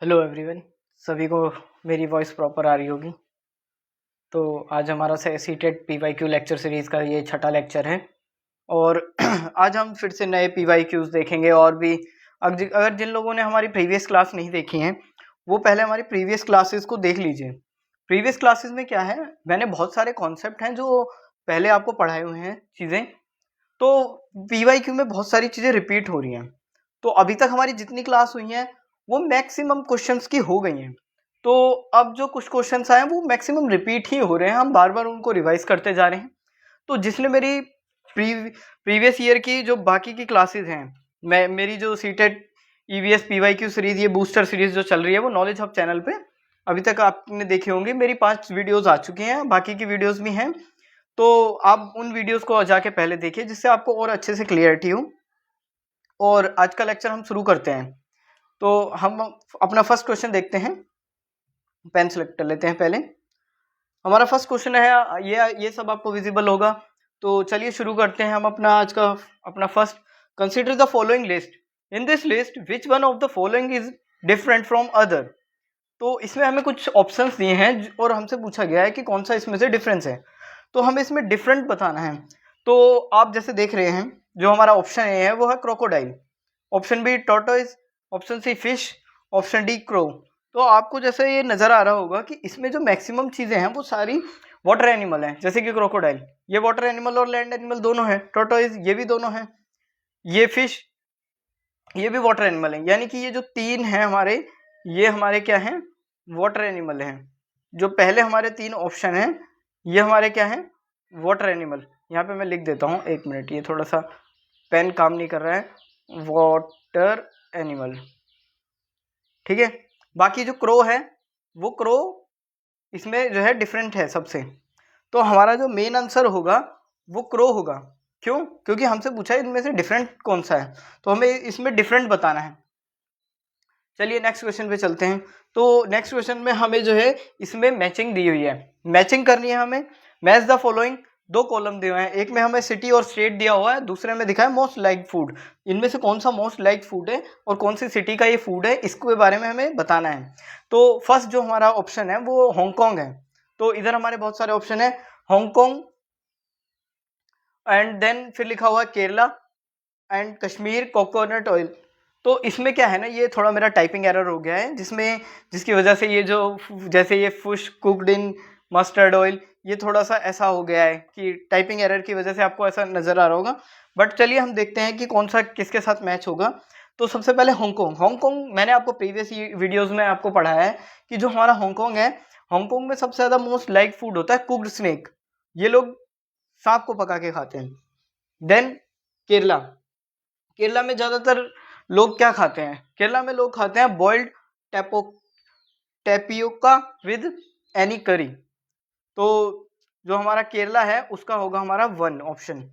Hello everyone. सभी को मेरी वॉइस प्रॉपर आ रही होगी। तो आज हमारा सीटेट पीवाईक्यू लेक्चर सीरीज़ का ये छठा लेक्चर है और आज हम फिर से नए पीवाईक्यूज़ देखेंगे। और भी अगर जिन लोगों ने हमारी प्रीवियस क्लास नहीं देखी हैं वो पहले हमारी प्रीवियस क्लासेस को देख लीजिए। प्रीवियस क्लासेस में क्या है, मैंने बहुत सारे कॉन्सेप्ट हैं जो पहले आपको पढ़ाए हुए हैं चीज़ें, तो पीवाईक्यू में बहुत सारी चीज़ें रिपीट हो रही हैं। तो अभी तक हमारी जितनी क्लास हुई हैं वो मैक्सिमम क्वेश्चंस की हो गई हैं। तो अब जो कुछ क्वेश्चंस आए हैं वो मैक्सिमम रिपीट ही हो रहे हैं, हम बार बार उनको रिवाइज करते जा रहे हैं। तो जिसने मेरी प्रीवियस ईयर की जो बाकी की क्लासेस हैं, मेरी जो सीटेट ईवीएस पीवाईक्यू सीरीज, ये बूस्टर सीरीज जो चल रही है वो नॉलेज हब चैनल पे अभी तक आपने देखी होंगी। मेरी 5 वीडियोस आ चुकी हैं, बाकी की वीडियोस भी हैं, तो आप उन वीडियोस को जाके पहले देखिए जिससे आपको और अच्छे से क्लियरिटी हो। और आज का लेक्चर हम शुरू करते हैं। तो हम अपना फर्स्ट क्वेश्चन देखते हैं। पेन सेलेक्ट कर लेते हैं पहले। हमारा फर्स्ट क्वेश्चन है, ये सब आपको विजिबल होगा। तो चलिए शुरू करते हैं हम अपना first. Consider the following list. In this list which one of the following is different from other. तो इसमें हमें कुछ ऑप्शंस दिए हैं और हमसे पूछा गया है कि कौन सा इसमें से डिफरेंस है, तो हमें इसमें डिफरेंट बताना है। तो आप जैसे देख रहे हैं, जो हमारा ऑप्शन ए है वो है crocodile, option B tortoise, option C fish, option D crow. तो आपको जैसे ये नजर आ रहा होगा कि इसमें जो मैक्सिमम चीजें हैं वो सारी वाटर एनिमल हैं। जैसे कि क्रोकोडाइल ये वाटर एनिमल और लैंड एनिमल दोनों है, टॉर्टोइज ये भी दोनों है, ये फिश ये भी वाटर एनिमल है। यानी कि ये जो तीन हैं हमारे, ये हमारे क्या हैं, वाटर एनिमल हैं। जो पहले हमारे 3 ऑप्शन हैं ये हमारे क्या हैं, वाटर एनिमल। यहाँ पे मैं लिख देता हूँ, 1 मिनट, ये थोड़ा सा पेन काम नहीं कर रहा है। वाटर एनिमल, ठीक है। बाकी जो क्रो है वो क्रो इसमें जो है डिफरेंट है सबसे। तो हमारा जो मेन आंसर होगा वो क्रो होगा। क्यों? क्योंकि हमसे पूछा है इनमें से डिफरेंट कौन सा है, तो हमें इसमें डिफरेंट बताना है। चलिए नेक्स्ट क्वेश्चन पे चलते हैं। तो नेक्स्ट क्वेश्चन में हमें जो है इसमें मैचिंग दी हुई है, मैचिंग करनी है हमें। मैच द फॉलोइंग, 2 कॉलम दिए हुए हैं, एक में हमें सिटी और स्टेट दिया हुआ है, दूसरे में दिखा है मोस्ट लाइक फूड। इनमें से कौन सा मोस्ट लाइक फूड है और कौन सी सिटी का ये फूड है, इसके बारे में हमें बताना है। तो फर्स्ट जो हमारा ऑप्शन है वो हांगकांग है। तो इधर हमारे बहुत सारे ऑप्शन है, हांगकांग एंड देन फिर लिखा हुआ है Kerala and Kashmir coconut oil. तो इसमें क्या है ना, ये थोड़ा मेरा टाइपिंग एरर हो गया है जिसकी वजह से ये जो जैसे ये fish cooked in mustard oil, ये थोड़ा सा ऐसा हो गया है कि टाइपिंग एरर की वजह से आपको ऐसा नज़र आ रहा होगा। बट चलिए हम देखते हैं कि कौन सा किसके साथ मैच होगा। तो सबसे पहले हांगकांग। हांगकांग मैंने आपको प्रीवियस वीडियोज़ में आपको पढ़ाया है कि जो हमारा हांगकांग है, हांगकांग में सबसे ज़्यादा मोस्ट लाइक फूड होता है कुक्ड स्नेक। ये लोग सांप को पका के खाते हैं। देन केरला, केरला में ज़्यादातर लोग क्या खाते हैं, केरला में लोग खाते हैं बॉइल्ड टेपियोका विद एनी करी। तो जो हमारा केरला है उसका होगा हमारा 1 ऑप्शन।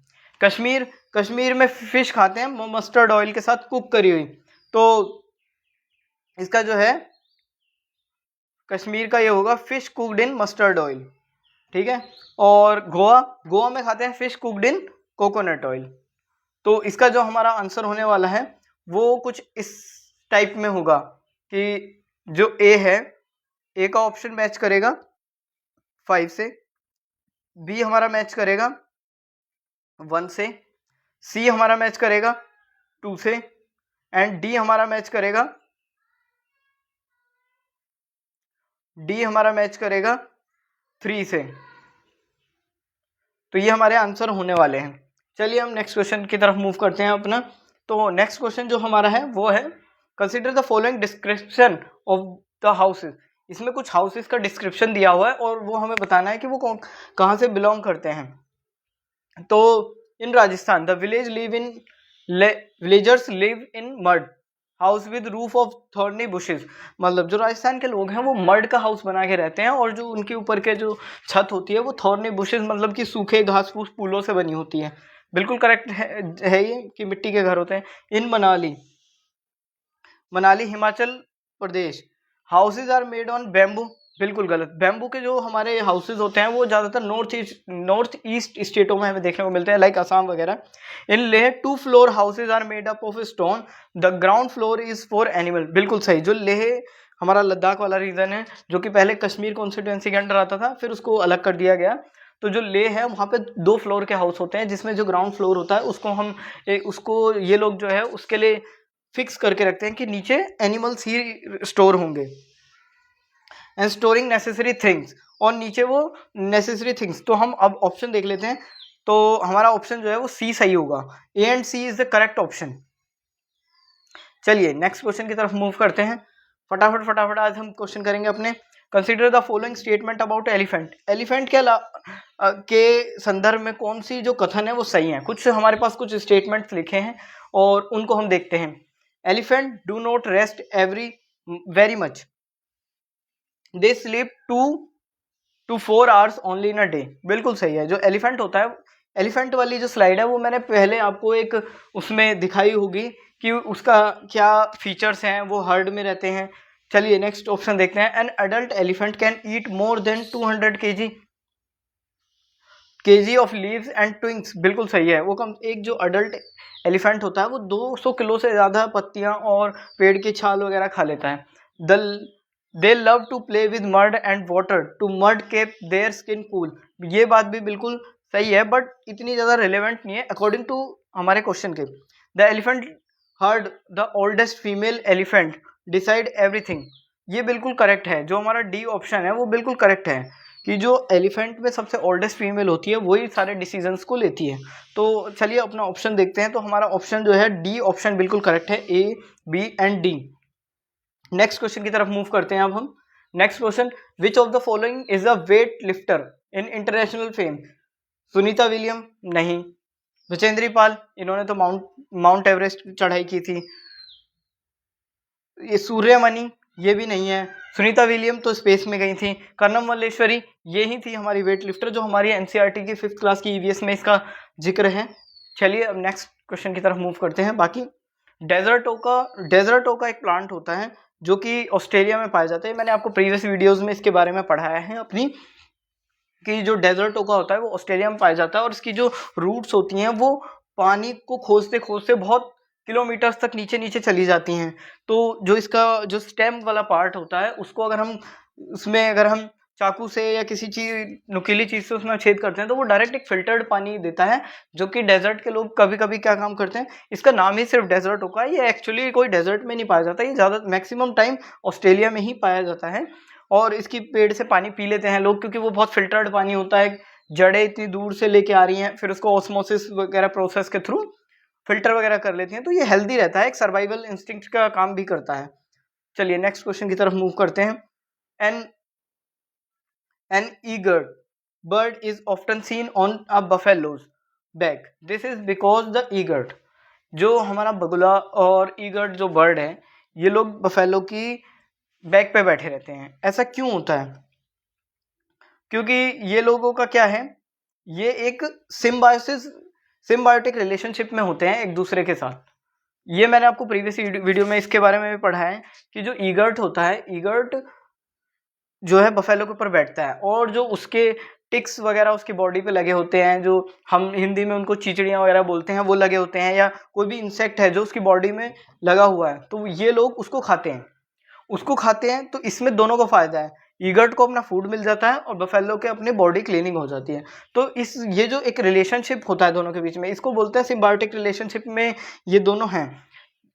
कश्मीर, कश्मीर में फिश खाते हैं मस्टर्ड ऑयल के साथ कुक करी हुई, तो इसका जो है कश्मीर का ये होगा fish cooked in mustard oil, ठीक है। और गोवा, गोवा में खाते हैं fish cooked in coconut oil. तो इसका जो हमारा आंसर होने वाला है वो कुछ इस टाइप में होगा कि जो ए है, ए का ऑप्शन मैच करेगा 5 से, बी हमारा मैच करेगा 1 से, सी हमारा मैच करेगा 2 से एंड डी हमारा मैच करेगा 3 से। तो ये हमारे आंसर होने वाले हैं। चलिए हम नेक्स्ट क्वेश्चन की तरफ मूव करते हैं अपना। तो नेक्स्ट क्वेश्चन जो हमारा है वो है, consider the following description of the houses. इसमें कुछ हाउसेस का डिस्क्रिप्शन दिया हुआ है और वो हमें बताना है कि वो कहाँ से बिलोंग करते हैं। तो in Rajasthan the villagers live in mud house with roof of thorny bushes. मतलब जो राजस्थान के लोग हैं वो मड का हाउस बना के रहते हैं और जो उनके ऊपर के जो छत होती है वो थॉर्नी बुशेस मतलब कि सूखे घास फूस फूलों से बनी होती है। बिल्कुल करेक्ट है ये कि मिट्टी के घर होते हैं। In Manali Himachal Pradesh houses are made on bamboo. बिल्कुल गलत। बैम्बू के जो हमारे हाउसेज होते हैं वो ज़्यादातर नॉर्थ ईस्ट स्टेटों में हमें देखने को मिलते हैं, लाइक असम वगैरह। In Leh 2 floor houses are made up of stone, the ground floor is for animal. बिल्कुल सही। जो लेह हमारा लद्दाख वाला रीजन है, जो कि पहले कश्मीर कॉन्स्टिट्यूंसी के अंडर आता था, फिर उसको अलग कर दिया गया। तो जो ले है वहाँ पे 2 फ्लोर के हाउस होते हैं, जिसमें जो ग्राउंड फ्लोर होता है उसको हम उसको ये लोग जो है उसके लिए फिक्स करके रखते हैं कि नीचे एनिमल्स ही स्टोर होंगे एंड स्टोरिंग नेसेसरी थिंग्स, और नीचे वो नेसेसरी थिंग्स। तो हम अब ऑप्शन देख लेते हैं। तो हमारा ऑप्शन जो है वो सी सही होगा। A and C is the correct option. चलिए नेक्स्ट क्वेश्चन की तरफ मूव करते हैं। फटाफट आज हम क्वेश्चन करेंगे अपने। Consider the following statement about elephant. Elephant के संदर्भ में कौन सी जो कथन है वो सही है। कुछ हमारे पास कुछ स्टेटमेंट्स लिखे हैं और उनको हम देखते हैं। Elephant do not rest very much, they sleep 2 to 4 hours only in a day. बिल्कुल सही है। जो एलिफेंट होता है, एलिफेंट वाली जो स्लाइड है वो मैंने पहले आपको एक उसमें दिखाई होगी कि उसका क्या फीचर्स हैं, वो हर्ड में रहते हैं। चलिए नेक्स्ट ऑप्शन देखते हैं। An adult elephant can eat more than 200 kg of leaves and twigs. बिल्कुल सही है। वो कम एक जो अडल्ट एलिफेंट होता है वो 200 किलो से ज़्यादा पत्तियां और पेड़ की छाल वगैरह खा लेता है। They love to play with mud and water to mud keep their skin cool. ये बात भी बिल्कुल सही है, बट इतनी ज़्यादा रिलेवेंट नहीं है अकॉर्डिंग टू हमारे क्वेश्चन के। The elephant heard the oldest female elephant decide everything. ये बिल्कुल करेक्ट है। जो हमारा डी ऑप्शन है वो बिल्कुल करेक्ट है कि जो एलिफेंट में सबसे ओल्डेस्ट फीमेल होती है वही सारे डिसीजंस को लेती है। तो चलिए अपना ऑप्शन देखते हैं। तो हमारा ऑप्शन जो है डी ऑप्शन बिल्कुल करेक्ट है, A B and D. Next question की तरफ मूव करते हैं अब हम। Next question, which of the following is a weight lifter in international fame. Sunita William नहीं, विजेंद्री पाल इन्होंने तो माउंट एवरेस्ट चढ़ाई की थी। ये सूर्यमणि ये भी नहीं है। सुनीता विलियम तो स्पेस में गई थी। कर्नम मल्लेश्वरी ये ही थी हमारी वेट लिफ्टर, जो हमारी एनसीईआरटी की 5th क्लास की ईवीएस में इसका जिक्र है। चलिए अब नेक्स्ट क्वेश्चन की तरफ मूव करते हैं। बाकी डेजर्ट ओका एक प्लांट होता है जो कि ऑस्ट्रेलिया में पाया जाता है। मैंने आपको प्रीवियस वीडियोस में इसके बारे में पढ़ाया है अपनी, कि जो डेजर्ट ओका होता है वो ऑस्ट्रेलिया में पाया जाता है और इसकी जो रूट्स होती हैं वो पानी को खोजते खोजते बहुत किलोमीटर्स तक नीचे नीचे चली जाती हैं। तो जो इसका जो स्टेम वाला पार्ट होता है उसको अगर हम चाकू से या किसी चीज नुकीली चीज से उसमें छेद करते हैं तो वो डायरेक्ट एक फिल्टर्ड पानी देता है, जो कि डेजर्ट के लोग कभी कभी क्या काम करते हैं, इसका नाम ही सिर्फ डेजर्ट होगा। ये एक्चुअली कोई डेजर्ट में नहीं पाया जाता, ये ज़्यादा मैक्सिमम टाइम ऑस्ट्रेलिया में ही पाया जाता है। और इसकी पेड़ से पानी पी लेते हैं लोग, क्योंकि वो बहुत फिल्टर्ड पानी होता है। जड़ें इतनी दूर से लेके आ रही हैं, फिर उसको ऑस्मोसिस वगैरह प्रोसेस के थ्रू फिल्टर वगैरह कर लेती हैं, तो ये हेल्दी रहता है, एक सर्वाइवल इंस्टिंक्ट का काम भी करता है। चलिए नेक्स्ट क्वेश्चन की तरफ मूव करते हैं। An egret bird is often seen on a buffalo's back, this is because the egret, जो हमारा बगुला और ईगर्ट जो बर्ड है ये लोग बफेलो की बैक पे बैठे रहते हैं। ऐसा क्यों होता है? क्योंकि ये लोगों का क्या है, ये एक सिम्बायोटिक रिलेशनशिप में होते हैं एक दूसरे के साथ। ये मैंने आपको प्रीवियस वीडियो में इसके बारे में भी पढ़ा है कि जो ईगर्ट होता है, ईगर्ट जो है बफेलो के ऊपर बैठता है और जो उसके टिक्स वगैरह उसकी बॉडी पे लगे होते हैं, जो हम हिंदी में उनको चिचड़ियाँ वगैरह बोलते हैं, वो लगे होते हैं, या कोई भी इंसेक्ट है जो उसकी बॉडी में लगा हुआ है, तो ये लोग उसको खाते हैं। तो इसमें दोनों को फायदा है, ईगर्ट को अपना फूड मिल जाता है और बफेलो के अपनी बॉडी क्लीनिंग हो जाती है। तो ये जो एक रिलेशनशिप होता है दोनों के बीच में, इसको बोलते हैं सिम्बायोटिक रिलेशनशिप में ये दोनों हैं।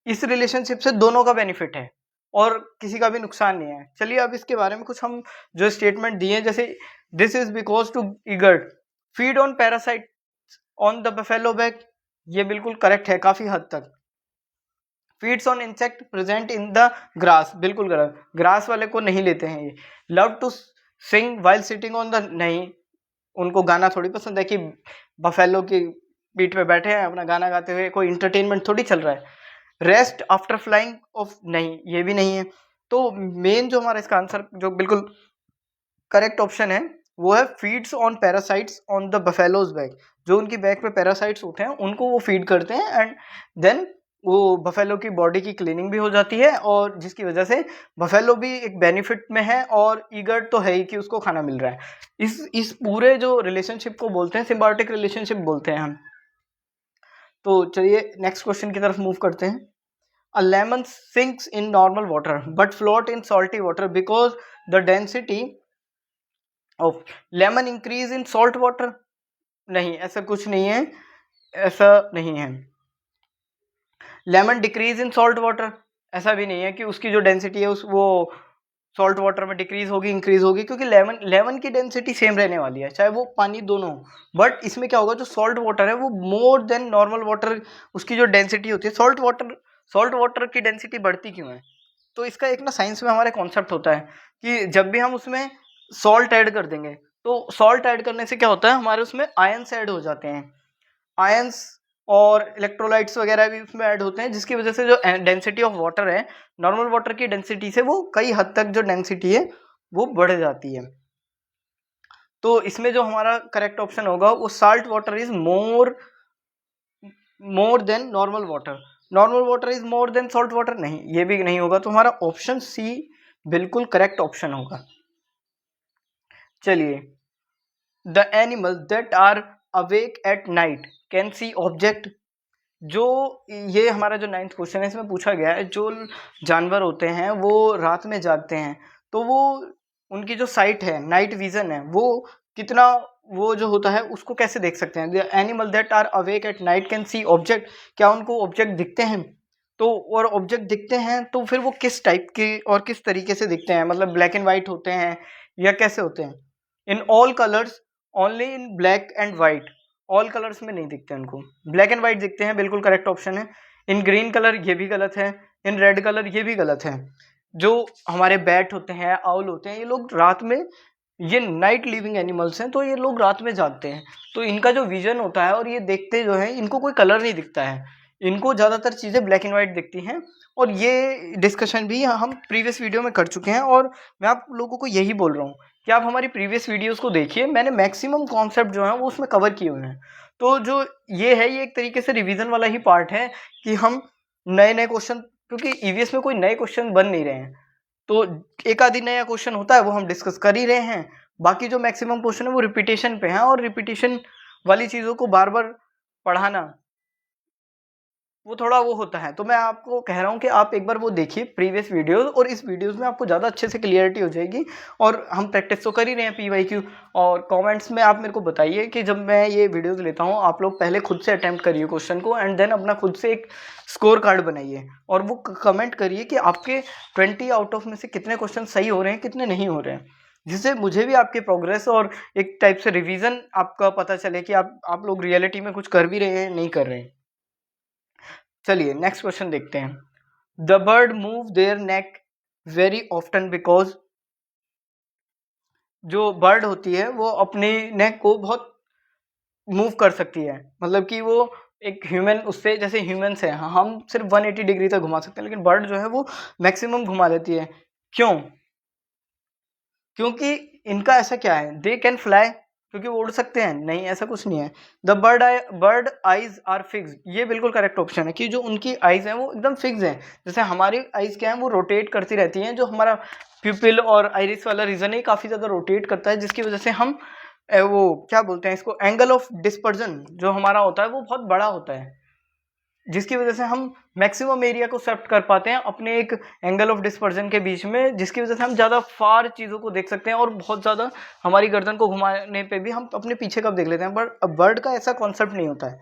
इस रिलेशनशिप से दोनों का बेनिफिट है और किसी का भी नुकसान नहीं है। चलिए अब इसके बारे में कुछ हम जो स्टेटमेंट दिए हैं, जैसे this is because to egret feed on parasite on the buffalo back, ये बिल्कुल करेक्ट है काफी हद तक। Feeds on insect present in the grass, बिल्कुल गलत, ग्रास वाले को नहीं लेते हैं ये। Love to sing while sitting on the, नहीं, उनको गाना थोड़ी पसंद है कि बफेलो की पीठ पे बैठे हैं अपना गाना गाते हुए, कोई इंटरटेनमेंट थोड़ी चल रहा है। रेस्ट आफ्टर फ्लाइंग ऑफ, नहीं, ये भी नहीं है। तो मेन जो हमारा इसका आंसर जो बिल्कुल करेक्ट ऑप्शन है वो है feeds on parasites on the buffaloes back, जो उनकी बैक पे पैरासाइट्स होते हैं उनको वो फीड करते हैं एंड देन वो बफेलो की बॉडी की क्लीनिंग भी हो जाती है, और जिसकी वजह से बफेलो भी एक बेनिफिट में है और ईगर्ट तो है ही कि उसको खाना मिल रहा है। इस पूरे जो रिलेशनशिप को बोलते हैं सिम्बायोटिक रिलेशनशिप बोलते हैं हम। तो चलिए नेक्स्ट क्वेश्चन की तरफ मूव करते हैं। A lemon sinks in normal water but float in salty water because the density of lemon increase in salt water. नहीं, ऐसा कुछ नहीं है, ऐसा नहीं है. Lemon decrease in salt water, ऐसा भी नहीं है कि उसकी जो डेंसिटी है उस वो सॉल्ट वाटर में डिक्रीज होगी इंक्रीज होगी, क्योंकि लेमन की डेंसिटी सेम रहने वाली है चाहे वो पानी दोनों. बट इसमें क्या होगा, जो सॉल्ट वाटर है वो मोर देन नॉर्मल वाटर, उसकी जो डेंसिटी होती है सॉल्ट वाटर की डेंसिटी बढ़ती क्यों है. तो इसका एक ना साइंस में हमारे कॉन्सेप्ट होता है कि जब भी हम उसमें सॉल्ट ऐड कर देंगे तो सॉल्ट ऐड करने से क्या होता है, हमारे उसमें आयंस ऐड हो जाते हैं. आयंस और इलेक्ट्रोलाइट्स वगैरह भी उसमें ऐड होते हैं, जिसकी वजह से जो डेंसिटी ऑफ वाटर है नॉर्मल वाटर की डेंसिटी से वो कई हद तक जो डेंसिटी है वो बढ़ जाती है. तो इसमें जो हमारा करेक्ट ऑप्शन होगा वो salt water is more than normal water. Normal water is more than salt water, नहीं, ये भी नहीं होगा. तो हमारा ऑप्शन सी बिल्कुल करेक्ट ऑप्शन होगा. चलिए, the animal that are awake at night can see object. जो ये हमारा जो 9th क्वेश्चन है इसमें पूछा गया है, जो जानवर होते हैं वो रात में जागते हैं तो वो उनकी जो साइट है, नाइट विजन है, वो कितना वो जो होता है उसको कैसे देख सकते हैं. The animal that are awake at night can see object, क्या उनको ऑब्जेक्ट दिखते हैं. तो और ऑब्जेक्ट दिखते हैं तो फिर वो किस टाइप के और किस तरीके से दिखते हैं, मतलब ब्लैक एंड वाइट होते हैं या कैसे होते हैं. In all colours, only in black and white. All colours में नहीं दिखते उनको, ब्लैक एंड वाइट दिखते हैं, बिल्कुल करेक्ट ऑप्शन है. इन ग्रीन कलर ये भी गलत है, इन रेड कलर ये भी गलत है. जो हमारे बैट होते हैं, आउल होते हैं, ये लोग रात में, ये नाइट लिविंग एनिमल्स हैं तो ये लोग रात में जागते हैं. तो इनका जो विजन होता है और ये देखते जो है, इनको कोई कलर नहीं दिखता है, इनको ज़्यादातर चीज़ें ब्लैक एंड वाइट दिखती हैं. और ये डिस्कशन भी हम प्रीवियस वीडियो में कर चुके हैं और मैं आप लोगों को यही बोल रहा हूँ कि आप हमारी प्रीवियस वीडियोस को देखिए, मैंने मैक्सिमम कॉन्सेप्ट जो है वो उसमें कवर किए हुए हैं. तो जो ये है ये एक तरीके से रिवीजन वाला ही पार्ट है कि हम नए नए क्वेश्चन, क्योंकि ईवीएस में कोई नए क्वेश्चन बन नहीं रहे हैं तो एक आधी नया क्वेश्चन होता है वो हम डिस्कस कर ही रहे हैं. बाकी जो मैक्सिमम क्वेश्चन है वो रिपीटेशन पे है, और रिपीटेशन वाली चीज़ों को बार बार पढ़ाना वो थोड़ा वो होता है. तो मैं आपको कह रहा हूँ कि आप एक बार वो देखिए प्रीवियस वीडियोस, और इस वीडियोस में आपको ज़्यादा अच्छे से क्लियरिटी हो जाएगी. और हम प्रैक्टिस तो कर ही रहे हैं PYQ, और कमेंट्स में आप मेरे को बताइए कि जब मैं ये वीडियोस लेता हूँ आप लोग पहले खुद से अटेम्प्ट करिए क्वेश्चन को, एंड देन अपना खुद से एक स्कोर कार्ड बनाइए और वो कमेंट करिए कि आपके 20 आउट ऑफ में से कितने क्वेश्चन सही हो रहे हैं, कितने नहीं हो रहे हैं, जिससे मुझे भी आपकी प्रोग्रेस और एक टाइप से रिवीजन आपका पता चले कि आप लोग रियलिटी में कुछ कर भी रहे हैं नहीं कर रहे हैं. चलिए नेक्स्ट क्वेश्चन देखते हैं. The bird move their neck very often because. जो बर्ड होती है वो अपनी नेक को बहुत मूव कर सकती है, मतलब कि वो एक ह्यूमन, उससे जैसे ह्यूमंस हैं हम सिर्फ 180 डिग्री तक घुमा सकते हैं, लेकिन बर्ड जो है वो मैक्सिमम घुमा लेती है. क्यों? क्योंकि इनका ऐसा क्या है, दे कैन फ्लाई, क्योंकि वो उड़ सकते हैं, नहीं ऐसा कुछ नहीं है. The bird eyes are fix, ये बिल्कुल करेक्ट ऑप्शन है कि जो उनकी आइज हैं वो एकदम फिक्स हैं. जैसे हमारी आइज क्या है वो रोटेट करती रहती हैं, जो हमारा प्यूपिल और आइरिस वाला रीजन है काफ़ी ज़्यादा रोटेट करता है, जिसकी वजह से हम वो क्या बोलते हैं इसको, एंगल ऑफ डिस्पर्जन जो हमारा होता है वो बहुत बड़ा होता है, जिसकी वजह से हम मैक्सिमम एरिया को सेप्ट कर पाते हैं अपने एक एंगल ऑफ डिस्पर्जन के बीच में, जिसकी वजह से हम ज़्यादा फार चीज़ों को देख सकते हैं और बहुत ज़्यादा हमारी गर्दन को घुमाने पे भी हम अपने पीछे कब देख लेते हैं. बट बर्ड का ऐसा कॉन्सेप्ट नहीं होता है.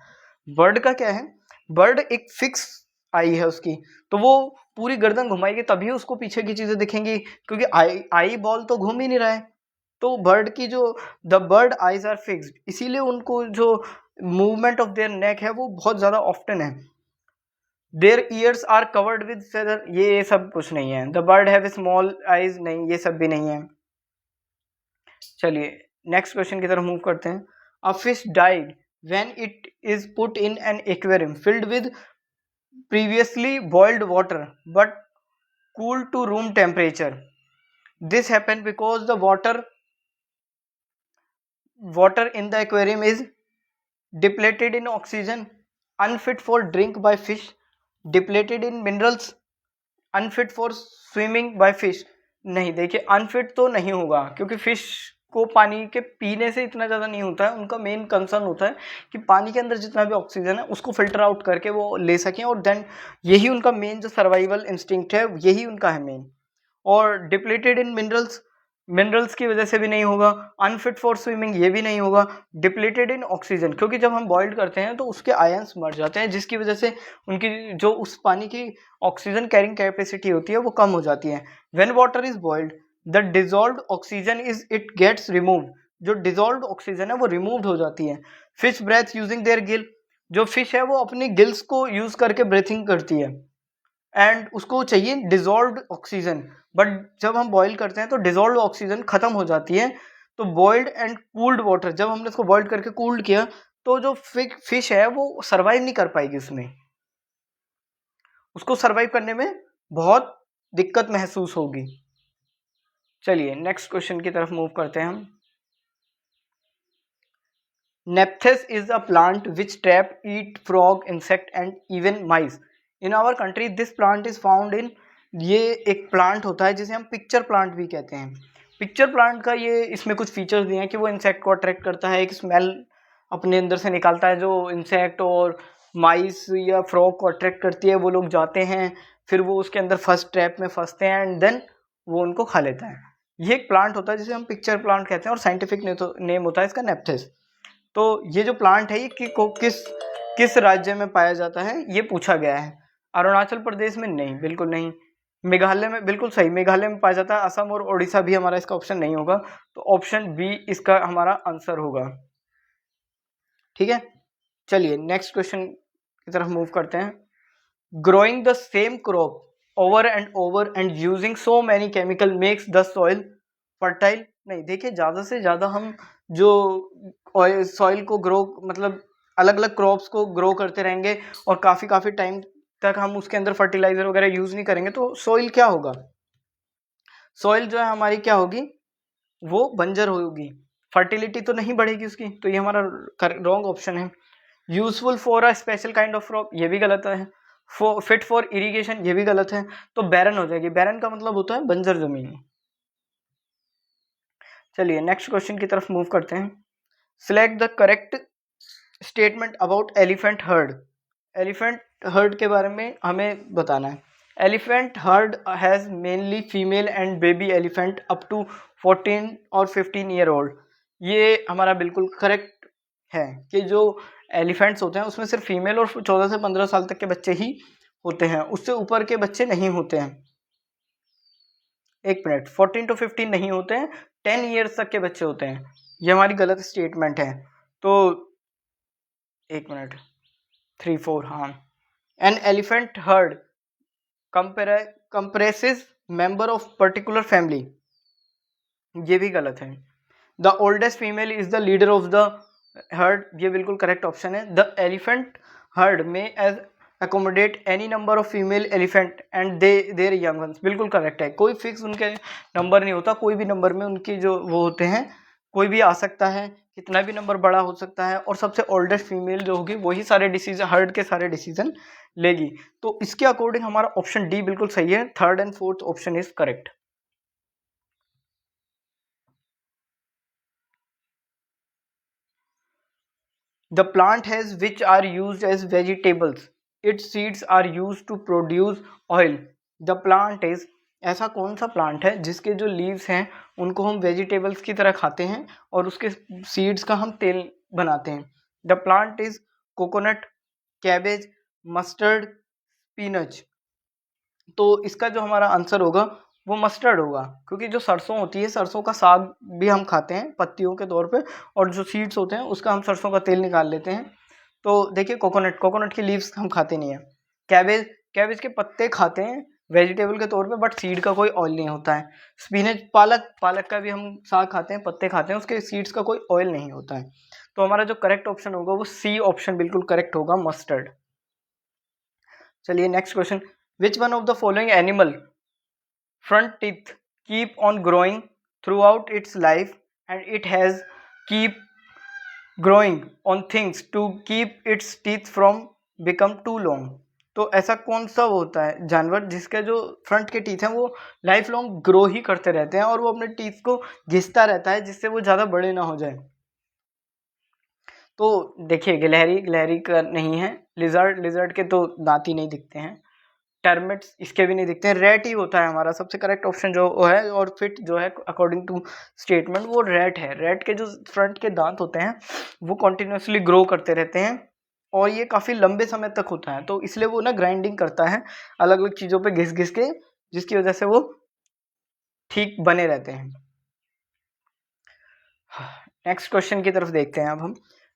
बर्ड का क्या है, बर्ड एक फिक्स आई है उसकी, तो वो पूरी गर्दन घुमाएगी तभी उसको पीछे की चीज़ें दिखेंगी, क्योंकि आई बॉल तो घूम ही नहीं रहा है. तो बर्ड की जो the bird eyes are fixed, इसीलिए उनको जो मूवमेंट ऑफ देयर नेक है वो बहुत ज़्यादा ऑफ्टन है. Their ears are covered with feather, ये सब कुछ नहीं है. The bird have small eyes, नहीं ये सब भी नहीं है. चलिए नेक्स्ट क्वेश्चन की तरफ मूव करते हैं. A fish died when it is put in an aquarium filled with previously boiled water but cooled to room temperature. This happened because the water in the aquarium is depleted in oxygen, unfit for drink by fish, depleted in minerals, unfit for swimming by fish. नहीं, देखिए unfit तो नहीं होगा क्योंकि fish को पानी के पीने से इतना ज़्यादा नहीं होता है, उनका मेन कंसर्न होता है कि पानी के अंदर जितना भी ऑक्सीजन है उसको फिल्टर आउट करके वो ले सकें, और देन यही उनका मेन जो सर्वाइवल इंस्टिंक्ट है यही उनका है मेन। और डिप्लीटेड इन मिनरल्स की वजह से भी नहीं होगा, अनफिट फॉर स्विमिंग ये भी नहीं होगा, डिप्लीटेड इन ऑक्सीजन क्योंकि जब हम बॉइल्ड करते हैं तो उसके आयंस मर जाते हैं जिसकी वजह से उनकी जो उस पानी की ऑक्सीजन कैरिंग कैपेसिटी होती है वो कम हो जाती है। When water is boiled the dissolved oxygen is it gets removed, जो डिजॉल्व्ड ऑक्सीजन है वो रिमूव्ड हो जाती है। Fish breathe using their gill, जो फिश है वो अपनी गिल्स को यूज करके ब्रीथिंग करती है एंड उसको चाहिए डिजॉल्व्ड ऑक्सीजन, बट जब हम बॉईल करते हैं तो डिजॉल्व्ड ऑक्सीजन खत्म हो जाती है। तो बॉइल्ड एंड कूल्ड वाटर, जब हमने उसको बॉइल्ड करके कूल्ड किया तो जो फिश है वो सर्वाइव नहीं कर पाएगी, उसको सर्वाइव करने में बहुत दिक्कत महसूस होगी। चलिए नेक्स्ट क्वेश्चन की तरफ मूव करते हैं हम। Nepenthes is a plant which trap eat frog insect and even mice in our country this plant is found in, ये एक प्लांट होता है जिसे हम पिक्चर प्लांट भी कहते हैं। पिक्चर प्लांट का ये इसमें कुछ फीचर्स दिए हैं कि वो इंसेक्ट को अट्रैक्ट करता है, एक स्मेल अपने अंदर से निकालता है जो इंसेक्ट और माइस या फ्रॉग को अट्रैक्ट करती है, वो लोग जाते हैं फिर वो उसके अंदर फर्स्ट ट्रैप में फंसते हैं एंड देन वो उनको खा लेता है। ये एक प्लांट होता है जिसे हम पिक्चर प्लांट कहते हैं और साइंटिफिक नेम होता है इसका नेप्थेस। तो ये जो प्लांट है ये किस राज्य में पाया जाता है ये पूछा गया है। अरुणाचल प्रदेश में नहीं, बिल्कुल नहीं। मेघालय में, बिल्कुल सही, मेघालय में पाया जाता है। असम और उड़ीसा भी हमारा इसका ऑप्शन नहीं होगा, तो ऑप्शन बी इसका हमारा आंसर होगा। ठीक है, चलिए नेक्स्ट क्वेश्चन की तरफ मूव करते हैं। Growing the same crop over and using so many chemical makes the soil fertile. नहीं, देखिए ज़्यादा से ज़्यादा हम जो सॉइल को ग्रो मतलब अलग अलग क्रॉप्स को ग्रो करते रहेंगे और काफ़ी टाइम तक हम उसके अंदर फर्टिलाइजर वगैरह यूज़ नहीं करेंगे तो सॉइल क्या होगा, सॉइल जो है हमारी क्या होगी, वो बंजर होगी, फर्टिलिटी तो नहीं बढ़ेगी उसकी, तो ये हमारा रॉन्ग ऑप्शन है। Useful for a special kind of crop ये भी गलत है। फिट फॉर इरिगेशन ये भी गलत है, तो बैरन हो जाएगी। बैरन का मतलब होता है बंजर जमीन। चलिए नेक्स्ट क्वेश्चन की तरफ मूव करते हैं। Select the correct statement about elephant herd. Elephant herd के बारे में हमें बताना है। Elephant herd has mainly female and baby elephant up to 14 और 15 ईयर ओल्ड। ये हमारा बिल्कुल करेक्ट है कि जो एलिफेंट्स होते हैं उसमें सिर्फ फीमेल और 14 से 15 साल तक के बच्चे ही होते हैं, उससे ऊपर के बच्चे नहीं होते हैं। एक मिनट, 14 to 15 नहीं होते हैं, 10 ईयर्स तक के बच्चे होते हैं। ये हमारी गलत स्टेटमेंट है, तो एक मिनट 3 4 हाँ। An elephant herd compresses member of particular family, ये भी गलत है। The oldest female is the leader of the herd, ये बिल्कुल करेक्ट ऑप्शन है। The elephant herd may as accommodate any number of female elephant and their young ones, बिल्कुल correct है। कोई फिक्स उनके नंबर नहीं होता, कोई भी नंबर में उनकी जो वो होते हैं कोई भी आ सकता है, कितना भी नंबर बड़ा हो सकता है, और सबसे ओल्डेस्ट फीमेल जो होगी वही सारे डिसीजन, हर्ड के सारे डिसीजन लेगी। तो इसके अकॉर्डिंग हमारा ऑप्शन डी बिल्कुल सही है। Third and fourth option is correct. The plant has which are used as vegetables. Its seeds are used to produce oil. The plant is, ऐसा कौन सा प्लांट है जिसके जो लीव्स हैं उनको हम वेजिटेबल्स की तरह खाते हैं और उसके सीड्स का हम तेल बनाते हैं। The plant is coconut, cabbage, mustard, spinach. तो इसका जो हमारा आंसर होगा वो मस्टर्ड होगा, क्योंकि जो सरसों होती है, सरसों का साग भी हम खाते हैं पत्तियों के तौर पे, और जो सीड्स होते हैं उसका हम सरसों का तेल निकाल लेते हैं। तो देखिए कोकोनट की लीव्स हम खाते नहीं हैं। कैबेज के पत्ते खाते हैं वेजिटेबल के तौर पे, बट सीड का कोई ऑयल नहीं होता है। स्पिनच, पालक का भी हम साग खाते हैं, पत्ते खाते हैं, उसके सीड्स का कोई ऑयल नहीं होता है। तो हमारा जो करेक्ट ऑप्शन होगा वो सी ऑप्शन बिल्कुल करेक्ट होगा, मस्टर्ड। चलिए next question. Which one of the following animal front teeth keep on growing throughout its life and it has keep growing on things to keep its teeth from become too long? तो ऐसा कौन सा होता है जानवर जिसके जो front के टीथ हैं वो लाइफ लॉन्ग ग्रो ही करते रहते हैं और वो अपने टीथ को घिसता रहता है जिससे वो ज़्यादा बड़े ना हो जाए? तो देखिए, गिलहरी का नहीं है, लिजर्ड के तो दांत ही नहीं दिखते हैं, टर्मिट्स इसके भी नहीं दिखते हैं, रैट ही होता है हमारा सबसे करेक्ट ऑप्शन जो है। और फिट जो है अकॉर्डिंग टू स्टेटमेंट वो रैट है। रैट के जो फ्रंट के दांत होते हैं वो कॉन्टिन्यूसली ग्रो करते रहते हैं और ये काफ़ी लंबे समय तक होता है, तो इसलिए वो ना ग्राइंडिंग करता है अलग अलग चीज़ों पे घिस घिस के, जिसकी वजह से वो ठीक बने रहते हैं। नेक्स्ट क्वेश्चन की तरफ देखते हैं अब हम।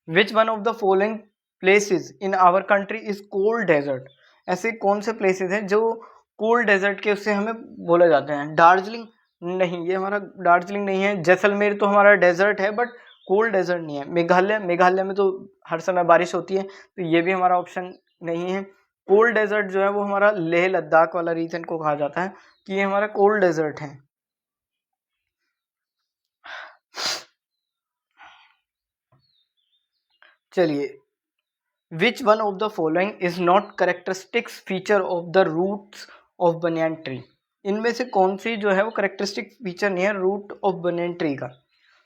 Which one of the following places in our country is cold desert? ऐसे कौन से प्लेसेस हैं जो कोल्ड डेजर्ट के उससे हमें बोला जाते हैं? दार्जिलिंग नहीं, ये हमारा दार्जिलिंग नहीं है। जैसलमेर तो हमारा डेजर्ट है बट कोल्ड डेजर्ट नहीं है। मेघालय में तो हर समय बारिश होती है, तो ये भी हमारा ऑप्शन नहीं है। कोल्ड डेजर्ट जो है वो हमारा लेह लद्दाख वाला रीजन को कहा जाता है कि ये हमारा कोल्ड डेजर्ट है। चलिए, which one of the following is not characteristics feature of the roots of banyan tree? इनमें से कौन सी जो है वो करेक्टरिस्टिक फीचर नहीं है रूट ऑफ बनियान ट्री का?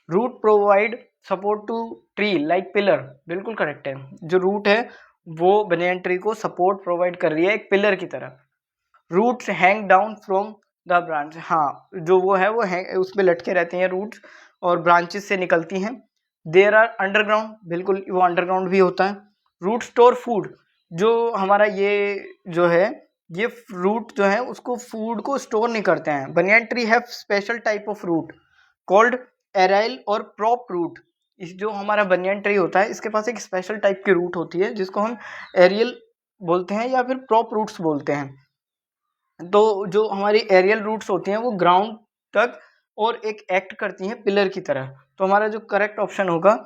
Root provide support to tree like pillar, बिल्कुल करेक्ट है। जो रूट है वो बनियान ट्री को सपोर्ट प्रोवाइड कर रही है एक पिलर की तरह। Roots hang down from the branch, हाँ जो वो है वो उस पर लटके रहते हैं रूट्स और ब्रांचेस से निकलती हैं। देयर आर अंडरग्राउंड, बिल्कुल वो अंडरग्राउंड भी होता है। रूट स्टोर फूड, जो हमारा ये जो है ये रूट जो है उसको फूड को स्टोर नहीं करते हैं। Banyan tree have special type of root called aerial और प्रॉप रूट। इस जो हमारा बनियान ट्री होता है इसके पास एक स्पेशल टाइप की रूट होती है जिसको हम एरियल बोलते हैं या फिर प्रॉप रूट्स बोलते हैं। तो जो हमारी एरियल रूट्स होती हैं वो ग्राउंड तक और एक एक्ट करती हैं पिलर की तरह। तो हमारा जो करेक्ट ऑप्शन होगा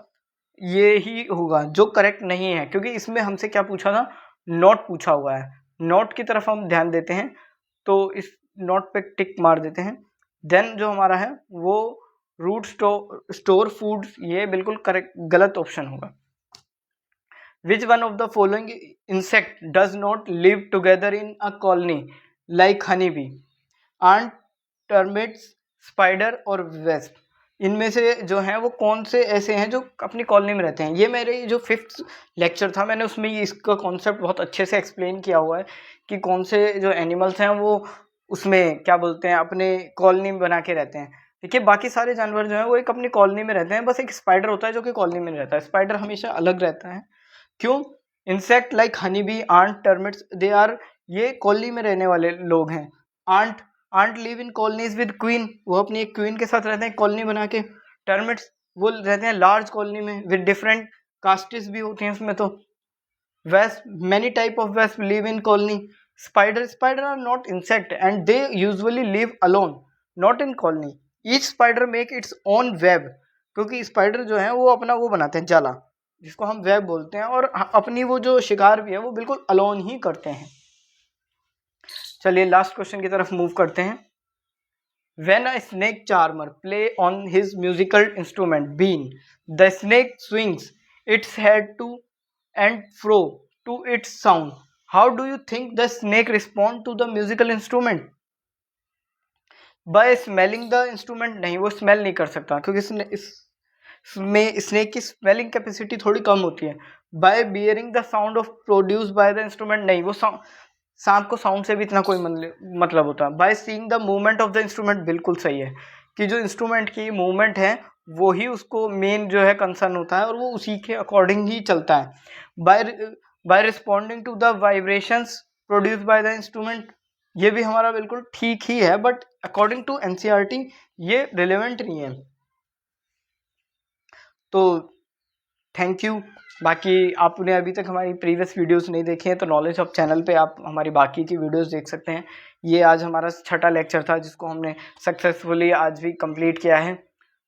ये ही होगा, जो करेक्ट नहीं है क्योंकि इसमें हमसे क्या पूछा था, नॉट पूछा हुआ है। नॉट की तरफ हम ध्यान देते हैं तो इस नॉट पे टिक मार देते हैं। देन जो हमारा है वो रूट स्टोर फूड, ये बिल्कुल करेक्ट गलत ऑप्शन होगा। Which one of the following insect does not live together in a colony like honey bee? Ant, termites, spider और वेस्प, इनमें से जो हैं वो कौन से ऐसे हैं जो अपनी कॉलोनी में रहते हैं? ये मेरे जो 5th लेक्चर था मैंने उसमें ये इसका कॉन्सेप्ट बहुत अच्छे से एक्सप्लेन किया हुआ है कि कौन से जो एनिमल्स हैं वो उसमें क्या बोलते हैं अपने कॉलोनी में बना के रहते हैं। देखिए बाकी सारे जानवर जो हैं वो एक अपनी कॉलोनी में रहते हैं, बस एक स्पाइडर होता है जो कि कॉलोनी में रहता है। स्पाइडर हमेशा अलग रहता है। क्यों? Insect like honey bee, ant, termites, they are, ये कॉलोनी में रहने वाले लोग हैं। Ant live in colonies with queen, वो अपनी एक क्वीन के साथ रहते हैं कॉलोनी बना के। टर्मिट्स वो रहते हैं लार्ज कॉलोनी में विद डिफरेंट कास्टेस भी होती हैं उसमें। तो wasp, many type of wasp live in colony. Spider are not insect and they usually live alone not in colony. Each spider make its own web, क्योंकि spider जो है वो अपना वो बनाते हैं जाला जिसको हम वेब बोलते हैं, और अपनी वो जो शिकार भी है वो बिल्कुल अलोन ही करते हैं। चलिए लास्ट क्वेश्चन की तरफ मूव करते हैं। When a snake charmer play on his musical instrument bean, the snake swings its head to and fro to its sound. How do you think the snake respond to the musical instrument? By smelling the instrument? नहीं, वो smell नहीं कर सकता क्योंकि इसमें snake की smelling capacity थोड़ी कम होती है। By hearing the sound of produce by the instrument? नहीं, वो सांप को साउंड से भी इतना कोई मतलब होता है। By seeing the movement of the instrument? बिल्कुल सही है कि जो इंस्ट्रूमेंट की मूवमेंट है वो ही उसको मेन जो है कंसर्न होता है और वो उसी के अकॉर्डिंग ही चलता है। By responding to the vibrations produce by the instrument? ये भी हमारा बिल्कुल ठीक ही है बट अकॉर्डिंग टू एनसीईआरटी ये रिलेवेंट नहीं है। तो थैंक यू। बाकी आपने अभी तक हमारी प्रीवियस वीडियोस नहीं देखी हैं तो नॉलेज ऑफ चैनल पे आप हमारी बाकी की वीडियोस देख सकते हैं। ये आज हमारा 6ठा लेक्चर था जिसको हमने सक्सेसफुली आज भी कंप्लीट किया है,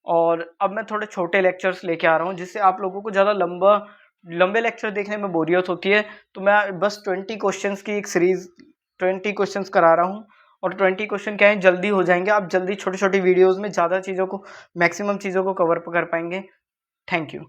और अब मैं थोड़े छोटे लेक्चर्स लेके आ रहा हूँ जिससे आप लोगों को ज़्यादा लंबे लेक्चर देखने में बोरियत होती है। तो मैं बस 20 क्वेश्चंस की एक सीरीज़ 20 क्वेश्चंस करा रहा हूँ, और 20 क्वेश्चन क्या है जल्दी हो जाएंगे। आप जल्दी छोटी छोटी वीडियोज़ में ज़्यादा चीज़ों को मैक्सिमम चीज़ों को कवर कर पाएंगे। Thank you.